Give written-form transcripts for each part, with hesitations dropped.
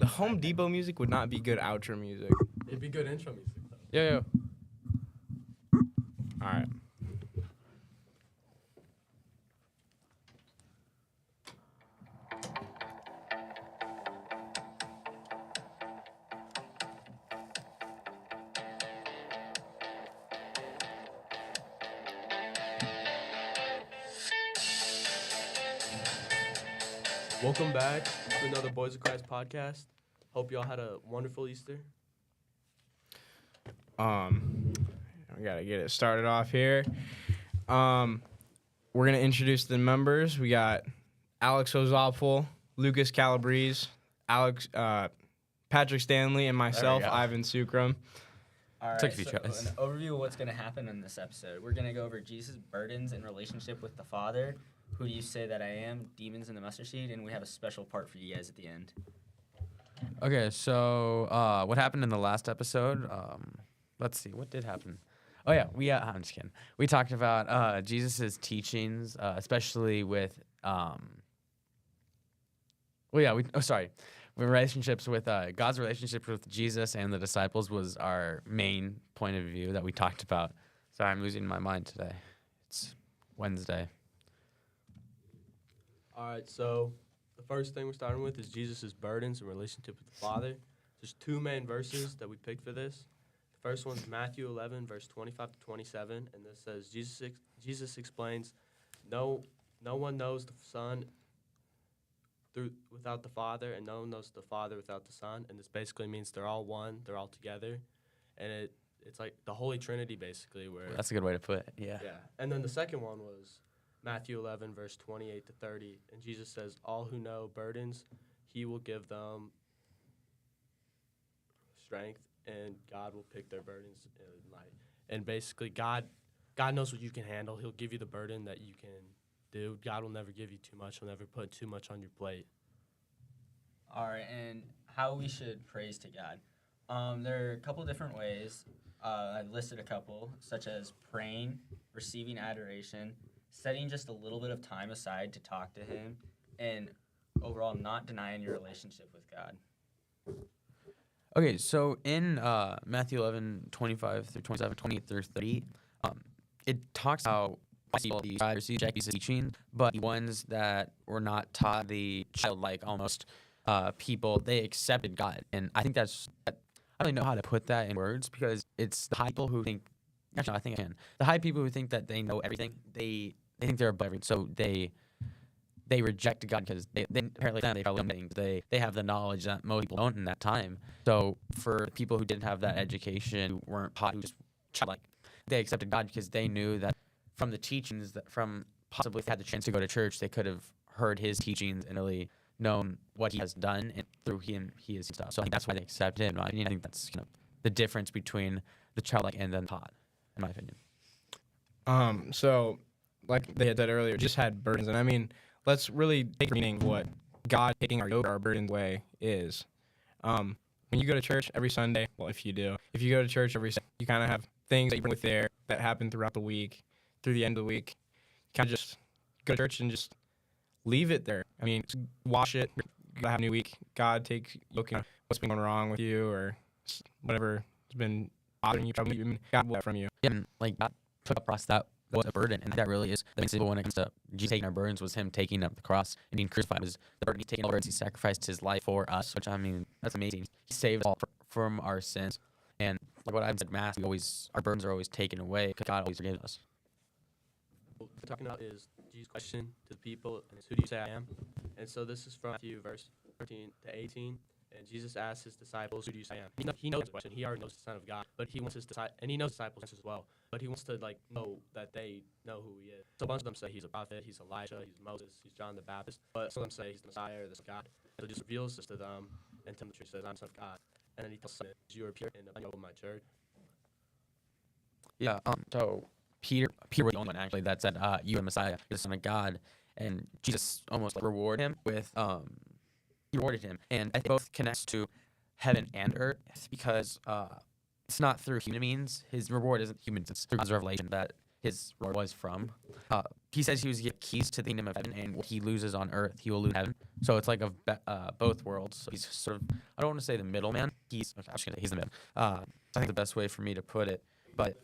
The Home Depot music would not be good outro music. It'd be good intro music, though. Yeah. All right. Welcome back to another Boys of Christ podcast. Hope y'all had a wonderful Easter. We gotta get it started off here. We're gonna introduce the members. We got Alex Ozopfel, Lucas Calabrese, Patrick Stanley, and myself, Ivan Sukram. All right, Took a few tries. an overview of what's going to happen in this episode. We're going to go over Jesus' burdens in relationship with the Father. Who do you say that I am? Demons in the mustard seed, and we have a special part for you guys at the end. Okay, so what happened in the last episode? Let's see, what did happen? Oh yeah, I'm just kidding. We talked about Jesus' teachings, especially with relationships with God's relationships with Jesus and the disciples was our main point of view that we talked about. Sorry, I'm losing my mind today. It's Wednesday. All right, so the first thing we're starting with is Jesus' burdens in relationship with the Father. There's two main verses that we picked for this. The first one's Matthew 11, verse 25 to 27, and this says, Jesus explains, no one knows the Son without the Father, and no one knows the Father without the Son. And this basically means they're all one, they're all together. And it's like the Holy Trinity, basically. Where That's a good way to put it, yeah. Yeah. And then the second one was Matthew 11, verse 28 to 30. And Jesus says, all who know burdens, he will give them strength, and God will pick their burdens in light. And basically, God knows what you can handle. He'll give you the burden that you can do. God will never give you too much. He'll never put too much on your plate. All right, and how we should praise to God. There are a couple different ways. I've listed a couple, such as praying, receiving adoration, setting just a little bit of time aside to talk to Him, and overall not denying your relationship with God. Okay, so in Matthew 11, 25 through 27, 28 through 30, it talks about the received Jesus' teaching, but the ones that were not taught the childlike almost people, they accepted God. And I think I don't really know how to put that in words because it's the high people who think, actually, I think I can. The high people who think that they know everything, they think they're above everything. So they reject God because they apparently they follow things. They have the knowledge that most people don't in that time. So for people who didn't have that education, who weren't taught, who just childlike, they accepted God because they knew that from the teachings that from possibly if they had the chance to go to church, they could have heard His teachings and really known what He has done, and through Him He is stuff. So I think that's why they accept Him. I think that's the difference between the childlike and then taught, in my opinion. So like they had said earlier, just had burdens, and I mean, let's really take meaning what God taking our yoke, our burden away is. When you go to church every Sunday, well, if you go to church every Sunday, you kind of have things that you bring with there that happen throughout the week, through the end of the week. You kind of just go to church and just leave it there. I mean, wash it. You gotta have a new week. God take look at what's been going wrong with you or whatever has been bothering you, troubling you. God will that from you. Yeah, and like God took up for us that was a burden, and that really is the main symbol when it comes to Jesus taking our burdens was Him taking up the cross and being crucified. Was the burden He's taking all burdens. He sacrificed His life for us, which I mean that's amazing. He saved us all from our sins, and like what I've said, Mass, our burdens are always taken away because God always forgives us. What we're talking about is Jesus' question to the people, and it's, who do you say I am? And so this is from Matthew, verse 13 to 18. And Jesus asked His disciples, who do you say I am? He knows the question. He already knows the Son of God, but He wants His disciples, and He knows disciples as well, but He wants to know that they know who He is. So a bunch of them say He's a prophet, He's Elijah, He's Moses, He's John the Baptist, but some of them say He's the Messiah or the Son of God. So Jesus reveals this to them, and Timothy says, I'm the Son of God. And then He tells them, you are pure and of my church. Yeah. So Peter was the only one actually that said, "You are the Messiah, you're the Son of God," and Jesus almost rewarded him with He rewarded him, and I think both connects to heaven and earth because it's not through human means. His reward isn't humans; it's through God's revelation that his reward was from. He says he was given keys to the kingdom of heaven, and what he loses on earth, he will lose in heaven. So it's like of both worlds. So he's sort of, I don't want to say the middleman. He's the middle. I think the best way for me to put it, but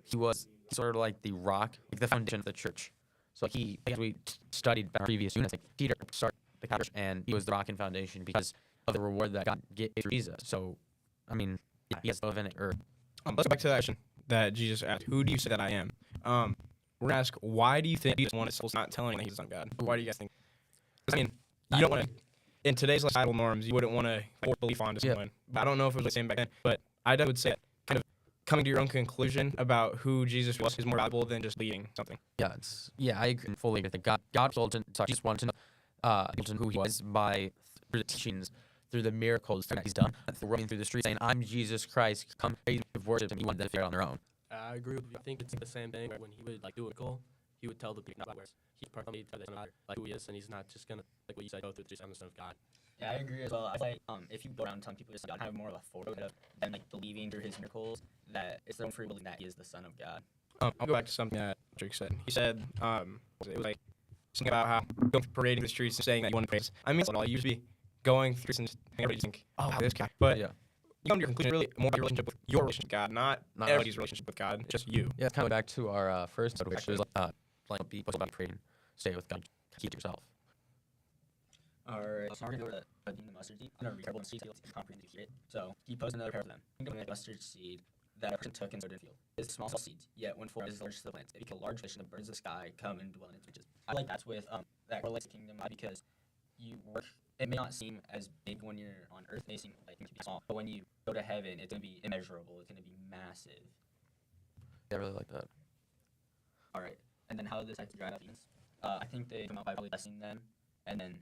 he was sort of like the rock, like the foundation of the church. So as we studied in previous units, like Peter started the church, and he was the rock and foundation because of the reward that God gave through Jesus. So, I mean, yeah, he has both in it. Let's go back to that question that Jesus asked. Who do you say that I am? We're gonna ask, why do you think Jesus wanted souls not telling that he's the son of God? Why do you guys think? 'Cause, I mean, you don't want to. In today's societal norms, you wouldn't want to force belief onto someone. But I don't know if it was the same back then. But I definitely would say that kind of coming to your own conclusion about who Jesus was is more valuable than just leading something. Yeah, I agree fully with it. God told Jesus wanted to know who he was by through the teachings, through the miracles that he's done, through running through the streets saying, "I'm Jesus Christ, come praise me, worship him." He wanted them to figure it out on their own. I agree with you. I think it's the same thing. Where when he would do a goal, he would tell the people where he's personally tell them who he is, and he's not just gonna like what you said, go through the I'm the son of God. Yeah, I agree as well. I feel like if you go around telling people just God, have more of a photo of them like believing through his miracles that it's their own free will that he is the son of God. I'll go back to something that Patrick said. He said, it was like something about how going parading the streets and saying that you want to praise. I mean, it's all you used to be going through and everybody think, oh, this guy. But you come to your conclusion really more about your relationship with your relationship with God, not everybody's relationship with God, just you. Yeah, kind of back to our first episode, which was like be about praying, stay with God, keep to yourself. Alright, so we're going to go to the mustard seed. I'm going to read the seed so you comprehend to hear it. So he posed another pair of them. Think of a mustard seed that a person took and sowed in a field. It's small seeds, yet when full is large as the plants. If you kill large fish and the birds of the sky come and dwell in its riches. I like that's with that correlates to kingdom because you work. It may not seem as big when you're on earth. It may seem like it can be small, but when you go to heaven, it's going to be immeasurable. It's going to be massive. Yeah, I really like that. All right, and then how this has to drive out demons? I think they come out by probably blessing them, and then